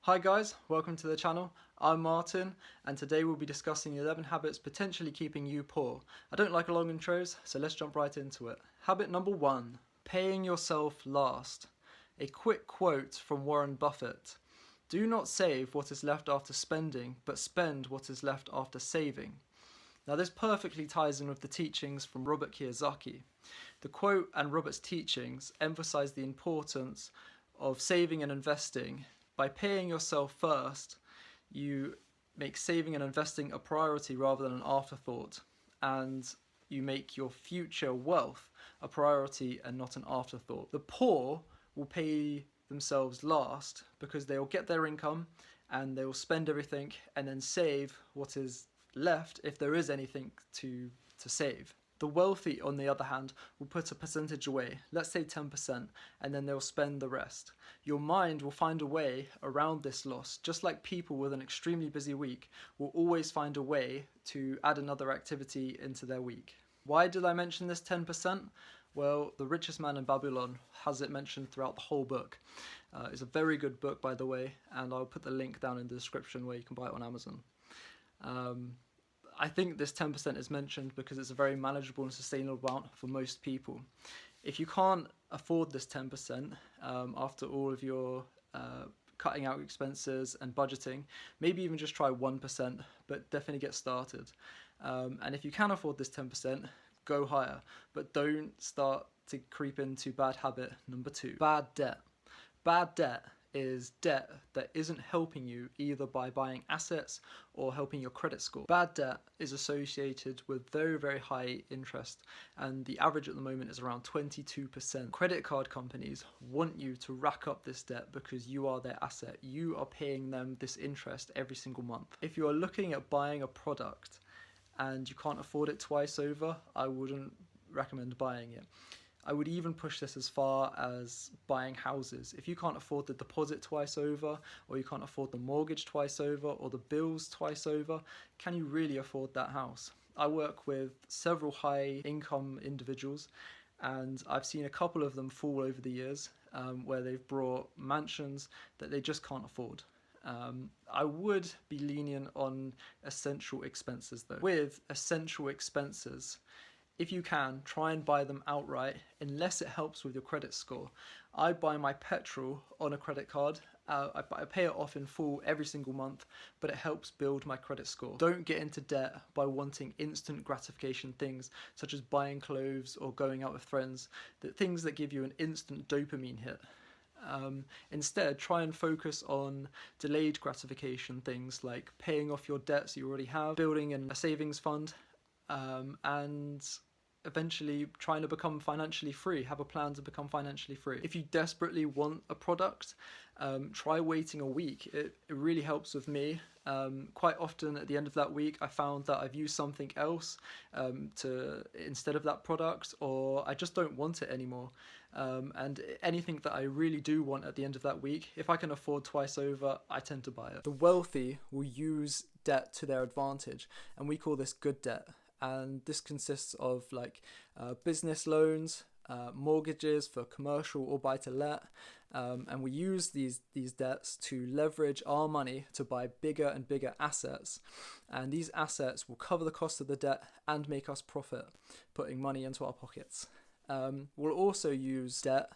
Hi guys, welcome to the channel. I'm Martin and today we'll be discussing 11 habits potentially keeping you poor. I don't like long intros, so let's jump right into it. Habit number 1, paying yourself last. A quick quote from Warren Buffett. Do not save what is left after spending, but spend what is left after saving. Now this perfectly ties in with the teachings from Robert Kiyosaki. The quote and Robert's teachings emphasize the importance of saving and investing. By paying yourself first, you make saving and investing a priority rather than an afterthought, and you make your future wealth a priority and not an afterthought. The poor will pay themselves last because they will get their income and they will spend everything and then save what is left if there is anything to save. The wealthy, on the other hand, will put a percentage away, let's say 10%, and then they'll spend the rest. Your mind will find a way around this loss, just like people with an extremely busy week will always find a way to add another activity into their week. Why did I mention this 10%? Well, The Richest Man in Babylon has it mentioned throughout the whole book. It's a very good book, by the way, and I'll put the link down in the description where you can buy it on Amazon. I think this 10% is mentioned because it's a very manageable and sustainable amount for most people. If you can't afford this 10% after all of your cutting out expenses and budgeting, maybe even just try 1%, but definitely get started. And if you can afford this 10%, go higher, but don't start to creep into bad habit number 2, bad debt. Bad debt is debt that isn't helping you either by buying assets or helping your credit score. Bad debt is associated with very high interest, and the average at the moment is around 22%. Credit card companies want you to rack up this debt because you are their asset. You are paying them this interest every single month. If you are looking at buying a product and you can't afford it twice over, I wouldn't recommend buying it. I would even push this as far as buying houses. If you can't afford the deposit twice over, or you can't afford the mortgage twice over, or the bills twice over, can you really afford that house? I work with several high income individuals, and I've seen a couple of them fall over the years where they've bought mansions that they just can't afford. I would be lenient on essential expenses though. With essential expenses, if you can, try and buy them outright unless it helps with your credit score. I buy my petrol on a credit card. I pay it off in full every single month, but it helps build my credit score. Don't get into debt by wanting instant gratification things such as buying clothes or going out with friends, things that give you an instant dopamine hit. Instead, try and focus on delayed gratification things like paying off your debts you already have, building a savings fund, and eventually trying to become financially free. Have a plan to become financially free. If you desperately want a product, try waiting a week. It really helps with me. Quite often at the end of that week, I found that I've used something else instead of that product, or I just don't want it anymore. And anything that I really do want at the end of that week, if I can afford twice over, I tend to buy it. The wealthy will use debt to their advantage, and we call this good debt. And this consists of business loans, mortgages for commercial or buy-to-let, and we use these debts to leverage our money to buy bigger and bigger assets, and these assets will cover the cost of the debt and make us profit, putting money into our pockets. We'll also use debt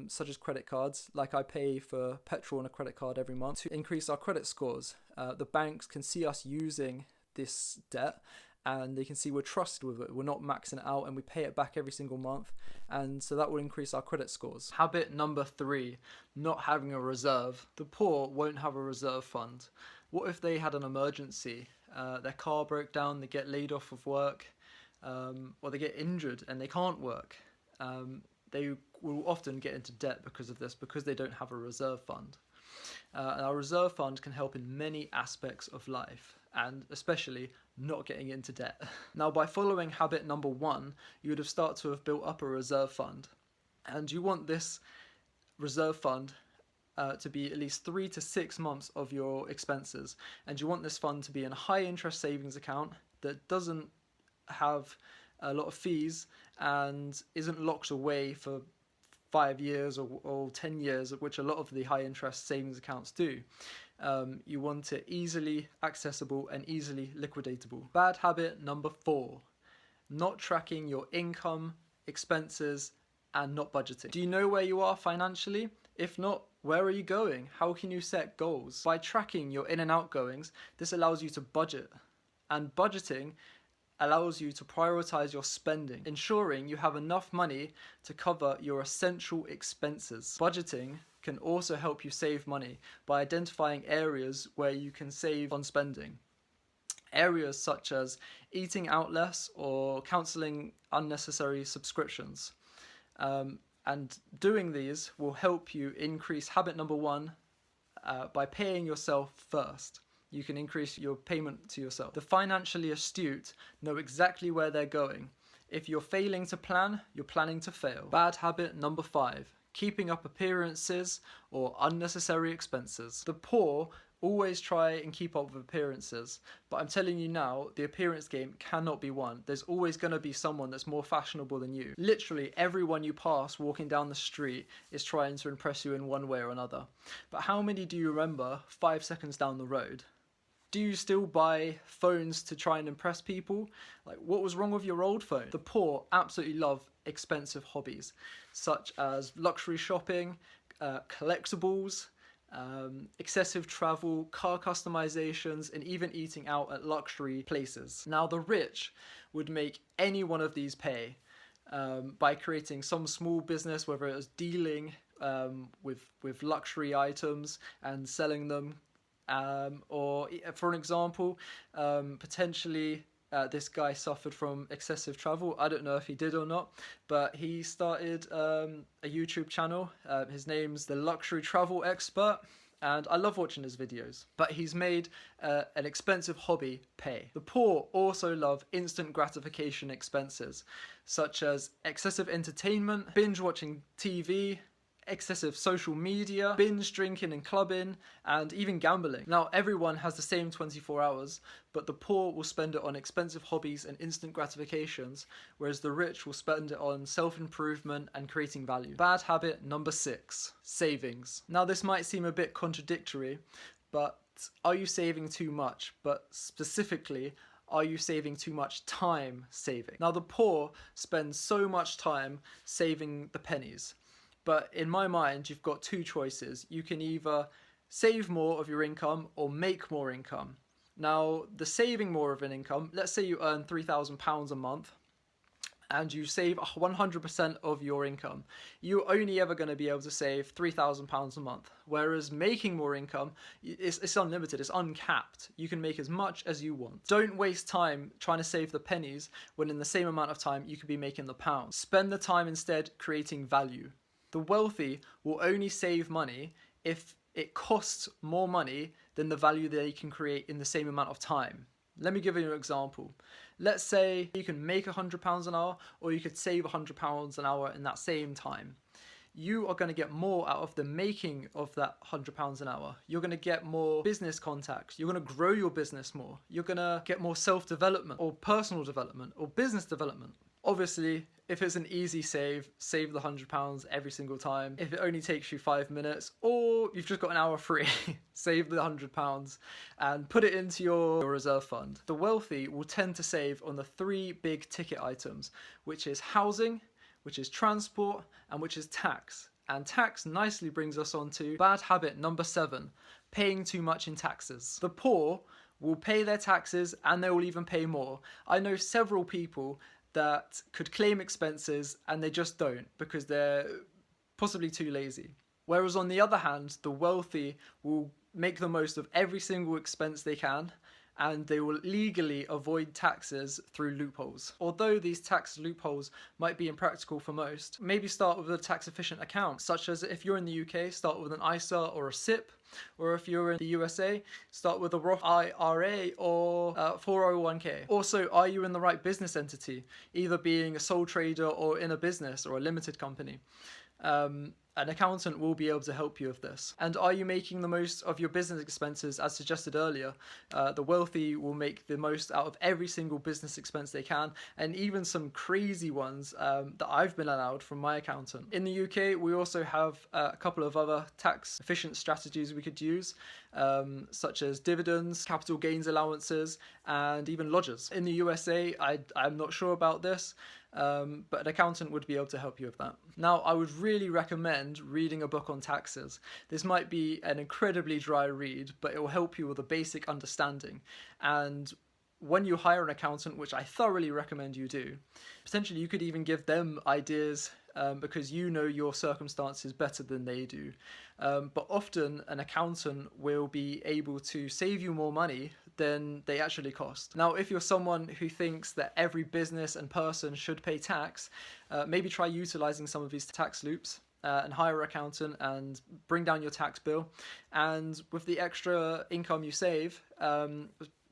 such as credit cards, like I pay for petrol on a credit card every month, to increase our credit scores. The banks can see us using this debt, and they can see we're trusted with it. We're not maxing it out, and we pay it back every single month, and so that will increase our credit scores. Habit number 3, not having a reserve. The poor won't have a reserve fund. What if they had an emergency? Their car broke down, they get laid off of work, or they get injured and they can't work. They will often get into debt because of this, because they don't have a reserve fund. And our reserve fund can help in many aspects of life, and especially not getting into debt. Now, by following habit number 1, you would have started to have built up a reserve fund, and you want this reserve fund to be at least 3 to 6 months of your expenses, and you want this fund to be in a high interest savings account that doesn't have a lot of fees and isn't locked away for 5 years or 10 years, which a lot of the high interest savings accounts do. You want it easily accessible and easily liquidatable. Bad habit number 4, not tracking your income, expenses, and not budgeting. Do you know where you are financially? If not, where are you going? How can you set goals? By tracking your in and outgoings, this allows you to budget. And budgeting allows you to prioritize your spending, ensuring you have enough money to cover your essential expenses. Budgeting can also help you save money by identifying areas where you can save on spending. Areas such as eating out less or cancelling unnecessary subscriptions. And doing these will help you increase habit number 1 by paying yourself first. You can increase your payment to yourself. The financially astute know exactly where they're going. If you're failing to plan, you're planning to fail. Bad habit number 5, keeping up appearances or unnecessary expenses. The poor always try and keep up with appearances, but I'm telling you now, the appearance game cannot be won. There's always going to be someone that's more fashionable than you. Literally everyone you pass walking down the street is trying to impress you in one way or another. But how many do you remember 5 seconds down the road? Do you still buy phones to try and impress people? Like, what was wrong with your old phone? The poor absolutely love expensive hobbies, such as luxury shopping, collectibles, excessive travel, car customizations, and even eating out at luxury places. Now, the rich would make any one of these pay by creating some small business, whether it was dealing with luxury items and selling them. Or for an example, potentially this guy suffered from excessive travel. I don't know if he did or not, but he started a YouTube channel. His name's The Luxury Travel Expert, and I love watching his videos. But he's made an expensive hobby pay. The poor also love instant gratification expenses, such as excessive entertainment, binge watching TV, excessive social media, binge drinking and clubbing, and even gambling. Now, everyone has the same 24 hours, but the poor will spend it on expensive hobbies and instant gratifications, whereas the rich will spend it on self-improvement and creating value. Bad habit number 6, savings. Now, this might seem a bit contradictory, but are you saving too much? But specifically, are you saving too much time saving? Now, the poor spend so much time saving the pennies. But in my mind, you've got 2 choices. You can either save more of your income or make more income. Now, the saving more of an income, let's say you earn £3,000 a month and you save 100% of your income. You're only ever going to be able to save £3,000 a month. Whereas making more income, it's unlimited, it's uncapped. You can make as much as you want. Don't waste time trying to save the pennies when in the same amount of time you could be making the pounds. Spend the time instead creating value. The wealthy will only save money if it costs more money than the value they can create in the same amount of time. Let me give you an example. Let's say you can make £100 an hour, or you could save £100 an hour in that same time. You are going to get more out of the making of that £100 an hour. You're going to get more business contacts. You're going to grow your business more. You're going to get more self-development or personal development or business development. Obviously, if it's an easy save the £100 every single time. If it only takes you 5 minutes, or you've just got an hour free, save the £100 and put it into your reserve fund. The wealthy will tend to save on the 3 big ticket items, which is housing, which is transport, and which is tax. And tax nicely brings us on to bad habit number 7, paying too much in taxes. The poor will pay their taxes and they will even pay more. I know several people that could claim expenses and they just don't because they're possibly too lazy. Whereas on the other hand, the wealthy will make the most of every single expense they can, and they will legally avoid taxes through loopholes. Although these tax loopholes might be impractical for most, maybe start with a tax efficient account, such as if you're in the UK, start with an ISA or a SIP, or if you're in the USA, start with a Roth IRA or 401k. Also, are you in the right business entity, either being a sole trader or in a business or a limited company? an accountant will be able to help you with this. And are you making the most of your business expenses? As suggested earlier, the wealthy will make the most out of every single business expense they can, and even some crazy ones that I've been allowed from my accountant. In the UK, we also have a couple of other tax efficient strategies we could use, such as dividends, capital gains allowances, and even lodgers. In the USA, I'm not sure about this, but an accountant would be able to help you with that. Now, I would really recommend reading a book on taxes. This might be an incredibly dry read, but it will help you with a basic understanding. And when you hire an accountant, which I thoroughly recommend you do, potentially you could even give them ideas because you know your circumstances better than they do. But often an accountant will be able to save you more money than they actually cost. Now, if you're someone who thinks that every business and person should pay tax, maybe try utilizing some of these tax loops and hire an accountant and bring down your tax bill. And with the extra income you save,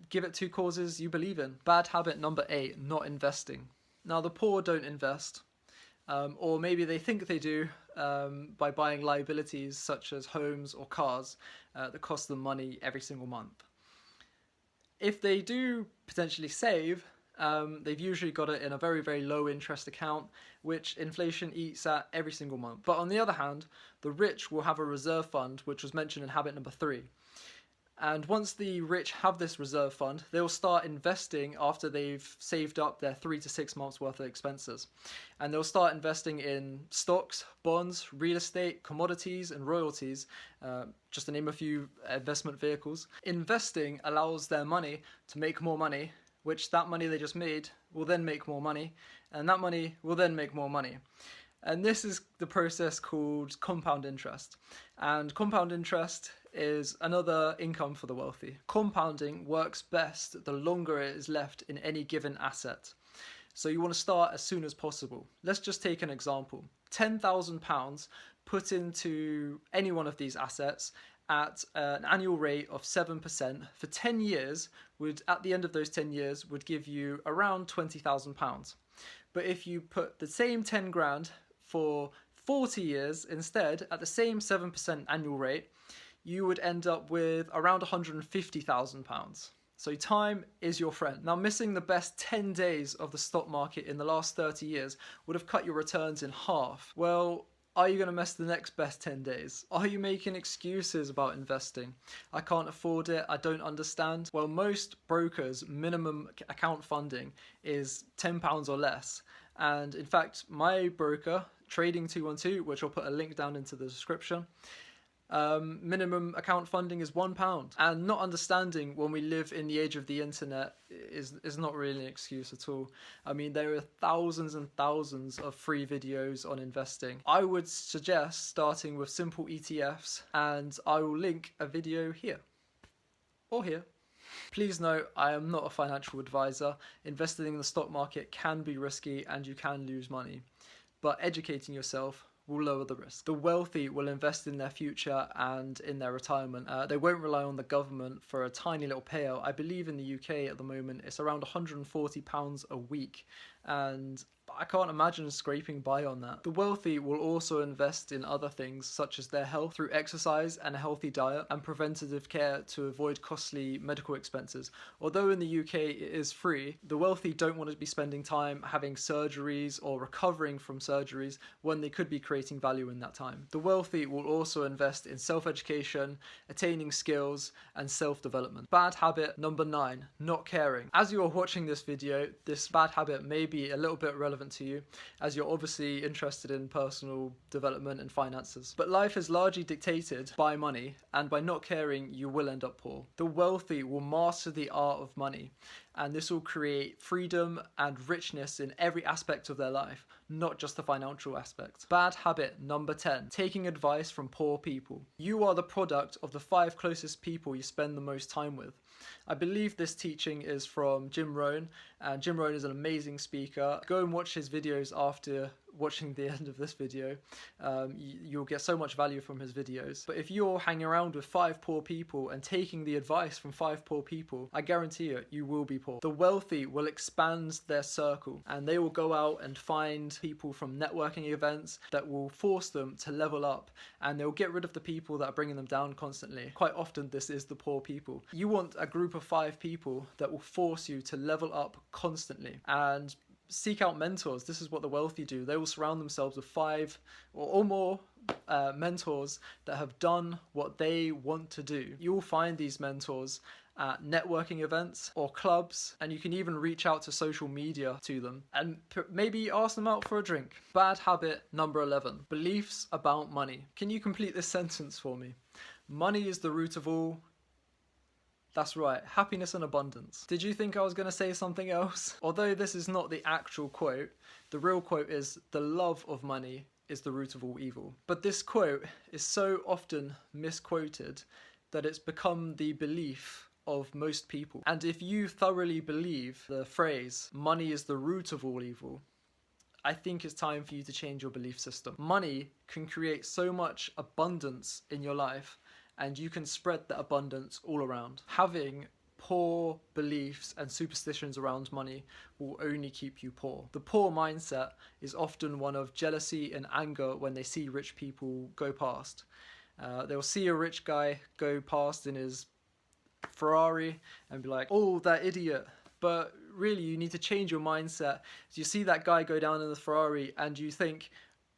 give it to causes you believe in. Bad habit number 8, not investing. Now, the poor don't invest. Or maybe they think they do by buying liabilities such as homes or cars that cost them money every single month. If they do potentially save, they've usually got it in a very, very low interest account, which inflation eats at every single month. But on the other hand, the rich will have a reserve fund, which was mentioned in habit number 3. And once the rich have this reserve fund, they'll start investing after they've saved up their 3 to 6 months worth of expenses. And they'll start investing in stocks, bonds, real estate, commodities, and royalties, just to name a few investment vehicles. Investing allows their money to make more money, which that money they just made will then make more money, and that money will then make more money. And this is the process called compound interest. And compound interest is another income for the wealthy. Compounding works best the longer it is left in any given asset. So you want to start as soon as possible. Let's just take an example. £10,000 put into any one of these assets at an annual rate of 7% for 10 years would, at the end of those 10 years, would give you around £20,000. But if you put the same 10 grand for 40 years instead at the same 7% annual rate, you would end up with around £150,000. So time is your friend. Now, missing the best 10 days of the stock market in the last 30 years would have cut your returns in half. Well, are you going to miss the next best 10 days? Are you making excuses about investing? I can't afford it, I don't understand. Well, most brokers' minimum account funding is £10 or less. And in fact, my broker, Trading 212, which I'll put a link down into the description, minimum account funding is £1. And not understanding when we live in the age of the internet is not really an excuse at all. I mean, there are thousands and thousands of free videos on investing. I would suggest starting with simple ETFs, and I will link a video here or here. Please note, I am not a financial advisor. Investing in the stock market can be risky and you can lose money, but educating yourself will lower the risk. The wealthy will invest in their future and in their retirement. They won't rely on the government for a tiny little payout. I believe in the UK at the moment it's around £140 a week, and I can't imagine scraping by on that. The wealthy will also invest in other things such as their health through exercise and a healthy diet and preventative care to avoid costly medical expenses. Although in the UK it is free, the wealthy don't want to be spending time having surgeries or recovering from surgeries when they could be creating value in that time. The wealthy will also invest in self-education, attaining skills, and self-development. Bad habit number 9, not caring. As you are watching this video, this bad habit may be a little bit relevant to you, as you're obviously interested in personal development and finances. But life is largely dictated by money, and by not caring, you will end up poor. The wealthy will master the art of money, and this will create freedom and richness in every aspect of their life, not just the financial aspect. Bad habit number 10, taking advice from poor people. You are the product of the 5 closest people you spend the most time with. I believe this teaching is from Jim Rohn, and Jim Rohn is an amazing speaker. Go and watch his videos after watching the end of this video. You'll get so much value from his videos. But if you're hanging around with 5 poor people and taking the advice from 5 poor people, I guarantee you will be poor. The wealthy will expand their circle, and they will go out and find people from networking events that will force them to level up, and they'll get rid of the people that are bringing them down constantly. Quite often this is the poor people. You want a group of 5 people that will force you to level up constantly, and seek out mentors. This is what the wealthy do. They will surround themselves with 5 or more mentors that have done what they want to do. You will find these mentors at networking events or clubs, and you can even reach out to social media to them and maybe ask them out for a drink. Bad habit number 11, beliefs about money. Can you complete this sentence for me? Money is the root of all. That's right, happiness and abundance. Did you think I was going to say something else? Although this is not the actual quote, the real quote is, the love of money is the root of all evil. But this quote is so often misquoted that it's become the belief of most people. And if you thoroughly believe the phrase, money is the root of all evil, I think it's time for you to change your belief system. Money can create so much abundance in your life, and you can spread that abundance all around. Having poor beliefs and superstitions around money will only keep you poor. The poor mindset is often one of jealousy and anger when they see rich people go past. They'll see a rich guy go past in his Ferrari and be like, oh, that idiot. But really, you need to change your mindset. So you see that guy go down in the Ferrari and you think,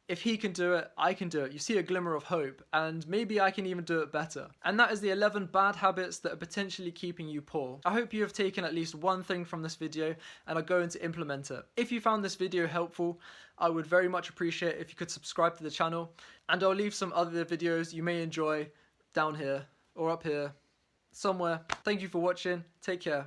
if he can do it, I can do it. You see a glimmer of hope, and maybe I can even do it better. And that is the 11 bad habits that are potentially keeping you poor. I hope you have taken at least one thing from this video and are going to implement it. If you found this video helpful, I would very much appreciate if you could subscribe to the channel, and I'll leave some other videos you may enjoy down here or up here, somewhere. Thank you for watching. Take care.